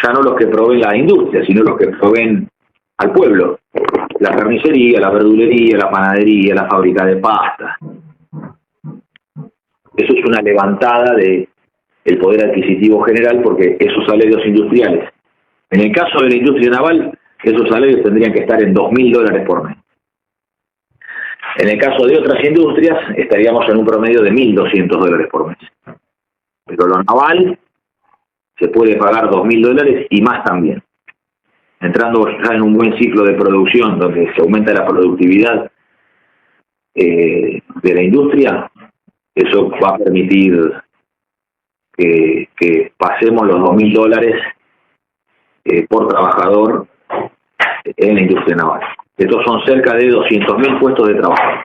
ya no los que proveen la industria, sino los que proveen al pueblo: la carnicería, la verdulería, la panadería, la fábrica de pasta. Eso es una levantada de el poder adquisitivo general, porque esos salarios industriales, en el caso de la industria naval, esos salarios tendrían que estar en $2.000 por mes. En el caso de otras industrias, estaríamos en un promedio de $1.200 por mes. Pero lo naval se puede pagar $2.000 y más también. Entrando ya en un buen ciclo de producción, donde se aumenta la productividad de la industria, eso va a permitir que pasemos los $2.000 por trabajador en la industria naval. Estos son cerca de 200.000 puestos de trabajo.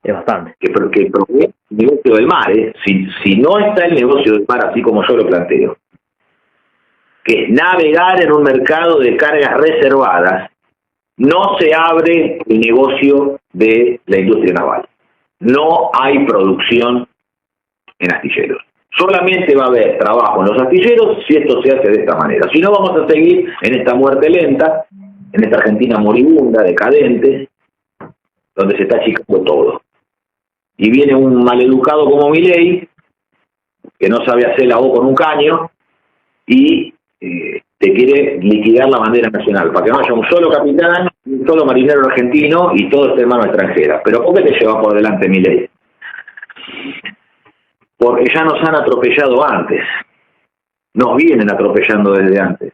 Es bastante. Que provee el negocio del mar, ¿eh? Si no está el negocio del mar así como yo lo planteo, que es navegar en un mercado de cargas reservadas, no se abre el negocio de la industria naval. No hay producción en astilleros. Solamente va a haber trabajo en los astilleros si esto se hace de esta manera. Si no, vamos a seguir en esta muerte lenta, en esta Argentina moribunda, decadente, donde se está achicando todo. Y viene un maleducado como Milei, que no sabe hacer la O con un caño, y te quiere liquidar la bandera nacional, para que no haya un solo capitán, un solo marinero argentino y todo esté en mano extranjera. Pero ¿por qué te lleva por delante Milei? porque ya nos han atropellado antes, nos vienen atropellando desde antes,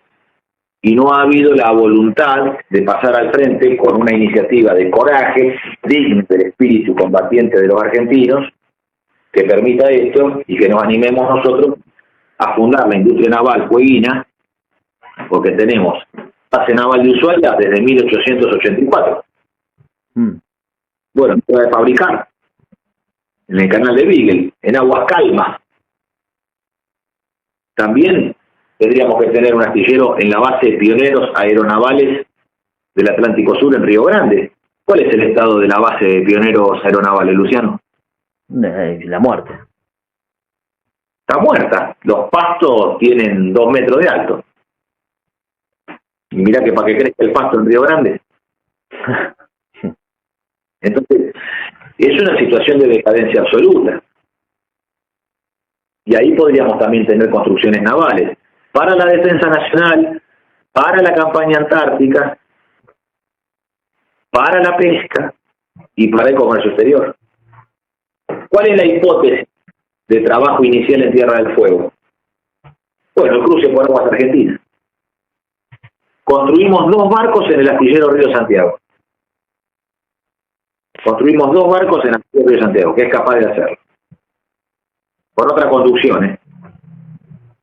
y no ha habido la voluntad de pasar al frente con una iniciativa de coraje digna del espíritu combatiente de los argentinos, que permita esto y que nos animemos nosotros a fundar la industria naval fueguina, porque tenemos base naval de Ushuaia desde 1884. Bueno, se va a fabricar en el canal de Beagle, en aguas calmas. También tendríamos que tener un astillero en la base de pioneros aeronavales del Atlántico Sur en Río Grande. ¿Cuál es el estado de la base de pioneros aeronavales, Luciano? La muerte. Está muerta. Los pastos tienen 2 metros de alto. Y mirá que para que crezca el pasto en Río Grande. Entonces, es una situación de decadencia absoluta. Y ahí podríamos también tener construcciones navales para la defensa nacional, para la campaña antártica, para la pesca y para el comercio exterior. ¿Cuál es la hipótesis de trabajo inicial en Tierra del Fuego? Bueno, el cruce por aguas argentinas. Construimos 2 barcos en el astillero Río Santiago. Construimos 2 barcos en el astillero Río Santiago, que es capaz de hacerlo. Con otra conducción, ¿eh?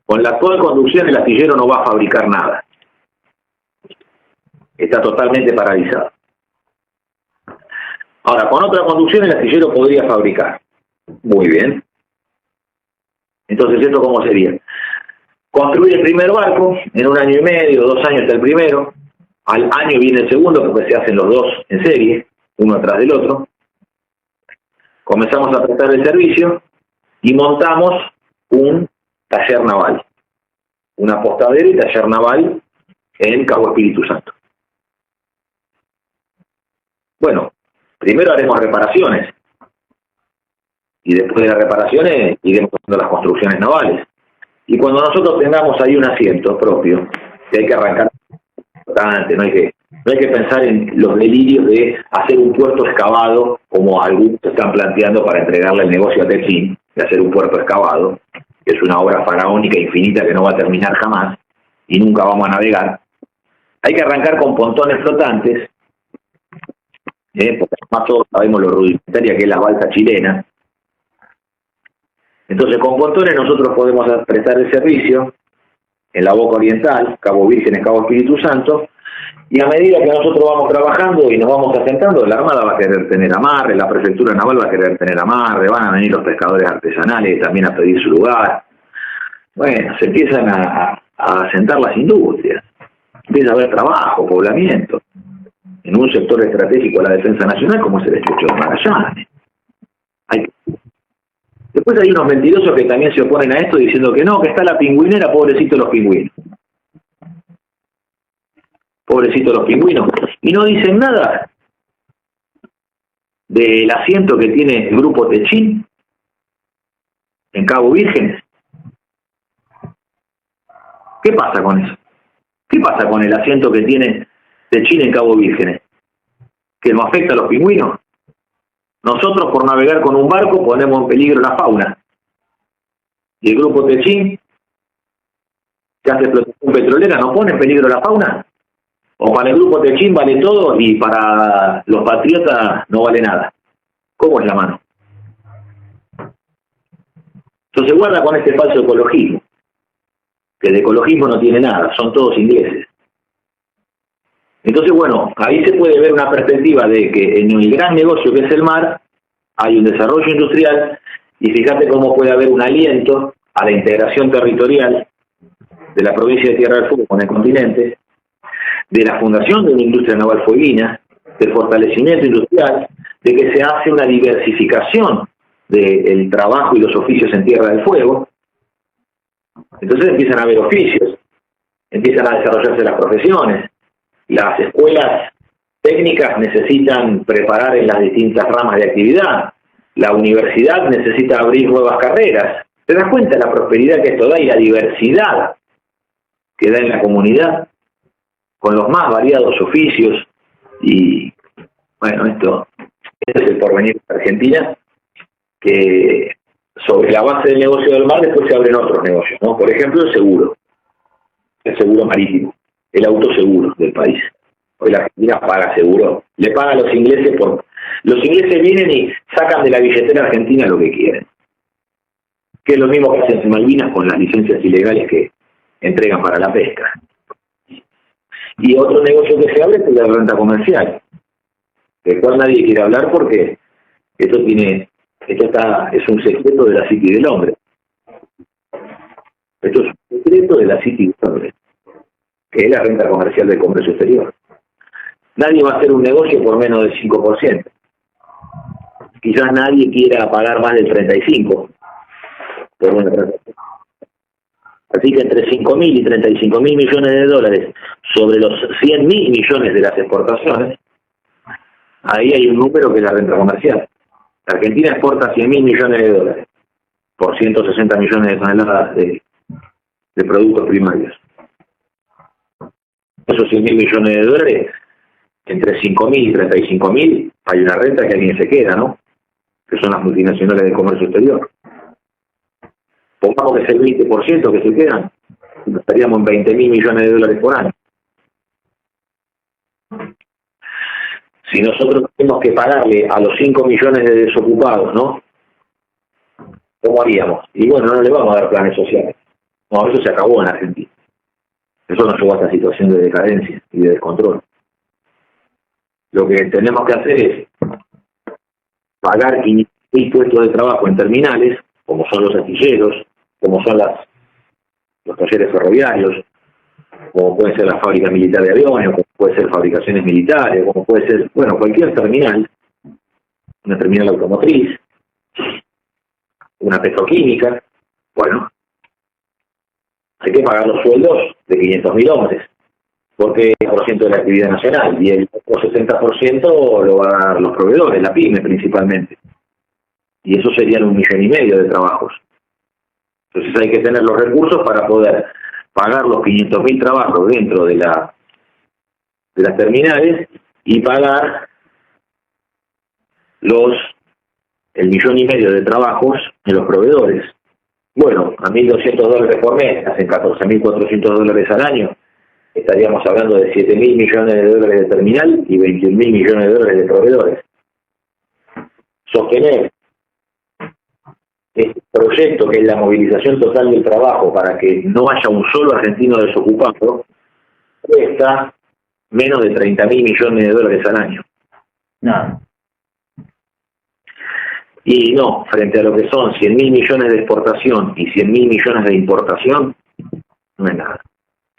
Con la actual conducción el astillero no va a fabricar nada. Está totalmente paralizado. Ahora, con otra conducción el astillero podría fabricar. Muy bien. Entonces, ¿esto cómo sería? Construir el primer barco en 1 año y medio, 2 años está el primero. Al año viene el segundo, porque se hacen los 2 en serie, uno atrás del otro. Comenzamos a prestar el servicio y montamos un taller naval, un apostadero y taller naval en Cabo Espíritu Santo. Bueno, primero haremos reparaciones y después de las reparaciones iremos haciendo las construcciones navales. Y cuando nosotros tengamos ahí un asiento propio, que hay que arrancar bastante, no hay que pensar en los delirios de hacer un puerto excavado, como algunos están planteando para entregarle el negocio a Techín, de hacer un puerto excavado, que es una obra faraónica infinita que no va a terminar jamás y nunca vamos a navegar. Hay que arrancar con pontones flotantes, porque además todos sabemos lo rudimentaria que es la balsa chilena. Entonces con pontones nosotros podemos prestar el servicio en la boca oriental, Cabo Vírgenes, Cabo Espíritu Santo, y a medida que nosotros vamos trabajando y nos vamos asentando, la Armada va a querer tener amarre, la Prefectura Naval va a querer tener amarre, van a venir los pescadores artesanales también a pedir su lugar. Bueno, se empiezan a asentar las industrias, empieza a haber trabajo, poblamiento, en un sector estratégico de la defensa nacional como es el Estrecho de Magallanes. Después hay unos mentirosos que también se oponen a esto diciendo que no, que está la pingüinera, pobrecitos los pingüinos. Pobrecitos los pingüinos. Y no dicen nada del asiento que tiene el grupo Techín en Cabo Vírgenes. ¿Qué pasa con eso? ¿Qué pasa con el asiento que tiene Techín en Cabo Vírgenes? ¿Que no afecta a los pingüinos? Nosotros, por navegar con un barco, ponemos en peligro la fauna. Y el grupo Techín, que hace explotación petrolera, ¿no pone en peligro la fauna? ¿O para el grupo Techín vale todo y para los patriotas no vale nada? ¿Cómo es la mano? Entonces guarda con este falso ecologismo, que de ecologismo no tiene nada, son todos ingleses. Entonces, bueno, ahí se puede ver una perspectiva de que en el gran negocio que es el mar, hay un desarrollo industrial, y fíjate cómo puede haber un aliento a la integración territorial de la provincia de Tierra del Fuego con el continente, de la fundación de una industria naval fueguina, del fortalecimiento industrial, de que se hace una diversificación del trabajo y los oficios en Tierra del Fuego. Entonces empiezan a haber oficios, empiezan a desarrollarse las profesiones. Las escuelas técnicas necesitan preparar en las distintas ramas de actividad. La universidad necesita abrir nuevas carreras. ¿Te das cuenta de la prosperidad que esto da y la diversidad que da en la comunidad? Con los más variados oficios. Y bueno, esto es el porvenir de Argentina, que sobre la base del negocio del mar después se abren otros negocios, ¿no? Por ejemplo, el seguro marítimo, el autoseguro del país. Hoy la Argentina paga seguro, le paga a los ingleses los ingleses vienen y sacan de la billetera argentina lo que quieren, que es lo mismo que hacen en Malvinas con las licencias ilegales que entregan para la pesca. Y otro negocio que se abre es la renta comercial, del cual nadie quiere hablar porque es un secreto de la psique del hombre. Esto es un secreto de la psique del hombre, que es la renta comercial del comercio exterior. Nadie va a hacer un negocio por menos del 5%. Quizás nadie quiera pagar más del 35% por una transacción. Así que entre 5.000 y 35.000 millones de dólares sobre los 100.000 millones de las exportaciones, ahí hay un número que es la renta comercial. La Argentina exporta 100.000 millones de dólares por 160 millones de toneladas de productos primarios. Esos 100.000 millones de dólares, entre 5.000 y 35.000, hay una renta que alguien se queda, ¿no? Que son las multinacionales de comercio exterior. Pongamos que es el 20% que se quedan, estaríamos en 20.000 millones de dólares por año. Si nosotros tenemos que pagarle a los 5 millones de desocupados, ¿no? ¿Cómo haríamos? Y bueno, no le vamos a dar planes sociales. No, eso se acabó en Argentina. Eso nos llevó a esta situación de decadencia y de descontrol. Lo que tenemos que hacer es pagar 500.000 puestos de trabajo en terminales, como son los astilleros, como son los talleres ferroviarios, como puede ser la fábrica militar de aviones, como puede ser fabricaciones militares, como puede ser, bueno, cualquier terminal, una terminal automotriz, una petroquímica. Bueno, hay que pagar los sueldos de 500.000 hombres, porque es el % de la actividad nacional, y el otro 60% lo van a dar los proveedores, la pyme principalmente. Y eso serían 1,5 millones de trabajos. Entonces hay que tener los recursos para poder pagar los 500.000 trabajos dentro de las terminales y pagar el 1,5 millones de trabajos en los proveedores. Bueno, a $1.200 por mes, hacen $14.400 al año. Estaríamos hablando de 7.000 millones de dólares de terminal y 21.000 millones de dólares de proveedores. Sostener este proyecto, que es la movilización total del trabajo para que no haya un solo argentino desocupado, cuesta menos de 30.000 millones de dólares al año. Nada. Y no, frente a lo que son 100.000 millones de exportación y 100.000 millones de importación, no es nada.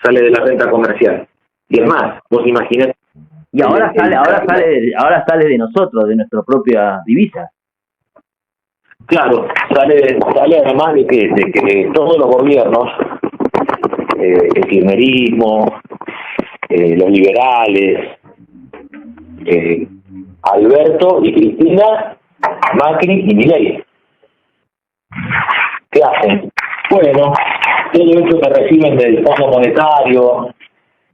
Sale de la renta comercial. Y es más, vos imaginás. Y ahora sale de nosotros, de nuestra propia divisa. Claro, sale además de que todos los gobiernos, el kirchnerismo, los liberales, Alberto y Cristina, Macri y Milei, ¿qué hacen? Bueno, todo esto que reciben del Fondo Monetario,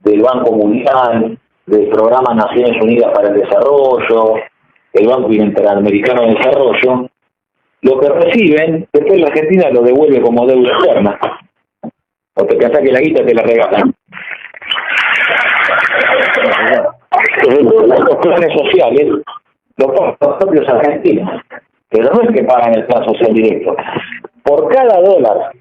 del Banco Mundial, del Programa Naciones Unidas para el Desarrollo, el Banco Interamericano de Desarrollo, lo que reciben, después la Argentina lo devuelve como deuda externa. O te pensás que la guita te la regalan. Los planes sociales los pagan los propios argentinos, pero no es que pagan el plan social directo. Por cada dólar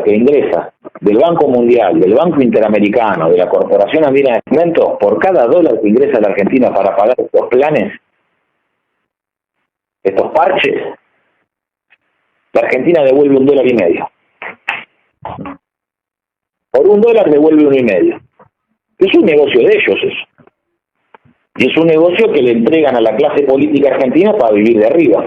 que ingresa del Banco Mundial, del Banco Interamericano, de la Corporación Andina de Alimentos, por cada dólar que ingresa a la Argentina para pagar estos planes, estos parches, la Argentina devuelve $1.50. Por $1 devuelve $1.50. Es un negocio de ellos eso. Y es un negocio que le entregan a la clase política argentina para vivir de arriba,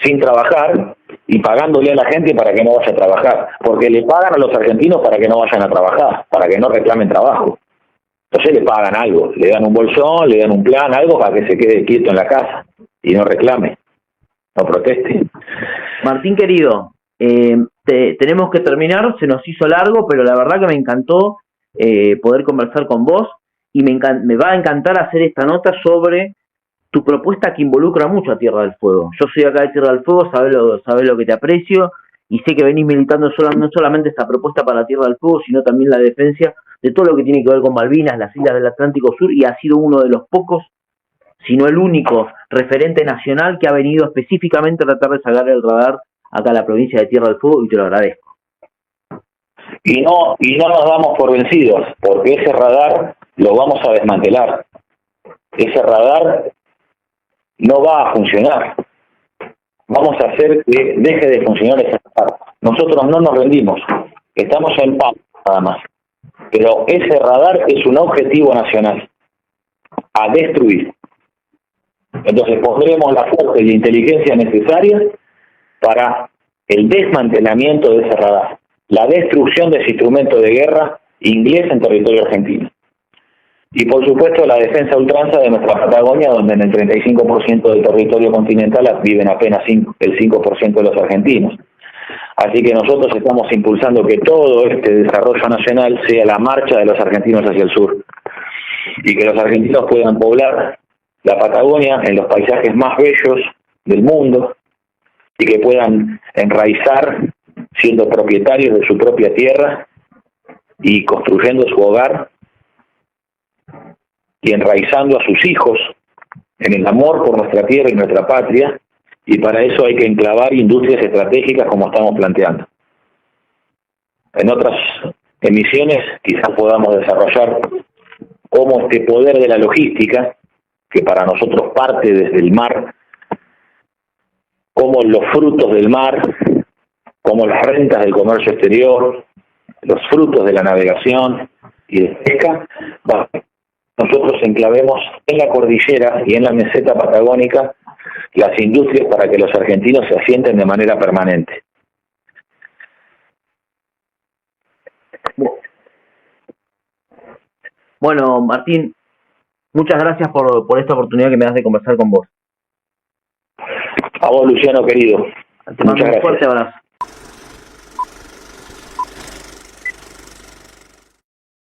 sin trabajar y pagándole a la gente para que no vaya a trabajar, porque le pagan a los argentinos para que no vayan a trabajar, para que no reclamen trabajo. Entonces le pagan algo, le dan un bolsón, le dan un plan, algo para que se quede quieto en la casa y no reclame, no proteste. Martín querido, tenemos que terminar, se nos hizo largo, pero la verdad que me encantó poder conversar con vos y me va a encantar hacer esta nota sobre tu propuesta que involucra mucho a Tierra del Fuego. Yo soy acá de Tierra del Fuego, sabés lo que te aprecio, y sé que venís militando no solamente esta propuesta para Tierra del Fuego, sino también la defensa de todo lo que tiene que ver con Malvinas, las islas del Atlántico Sur, y ha sido uno de los pocos, si no el único, referente nacional que ha venido específicamente a tratar de sacar el radar acá a la provincia de Tierra del Fuego, y te lo agradezco. Y no nos damos por vencidos, porque ese radar lo vamos a desmantelar. Ese radar no va a funcionar. Vamos a hacer que deje de funcionar ese radar. Nosotros no nos rendimos, estamos en paz nada más. Pero ese radar es un objetivo nacional a destruir. Entonces pondremos la fuerza y la inteligencia necesarias para el desmantelamiento de ese radar, la destrucción de ese instrumento de guerra inglés en territorio argentino. Y por supuesto la defensa a ultranza de nuestra Patagonia, donde en el 35% del territorio continental viven apenas el 5% de los argentinos. Así que nosotros estamos impulsando que todo este desarrollo nacional sea la marcha de los argentinos hacia el sur. Y que los argentinos puedan poblar la Patagonia en los paisajes más bellos del mundo y que puedan enraizar siendo propietarios de su propia tierra y construyendo su hogar y enraizando a sus hijos en el amor por nuestra tierra y nuestra patria, y para eso hay que enclavar industrias estratégicas como estamos planteando. En otras emisiones quizás podamos desarrollar cómo este poder de la logística, que para nosotros parte desde el mar, como los frutos del mar, como las rentas del comercio exterior, los frutos de la navegación y de pesca, nosotros enclavemos en la cordillera y en la meseta patagónica las industrias para que los argentinos se asienten de manera permanente. Bueno, Martín, muchas gracias por esta oportunidad que me das de conversar con vos. A vos, Luciano, querido. Te mando un fuerte abrazo.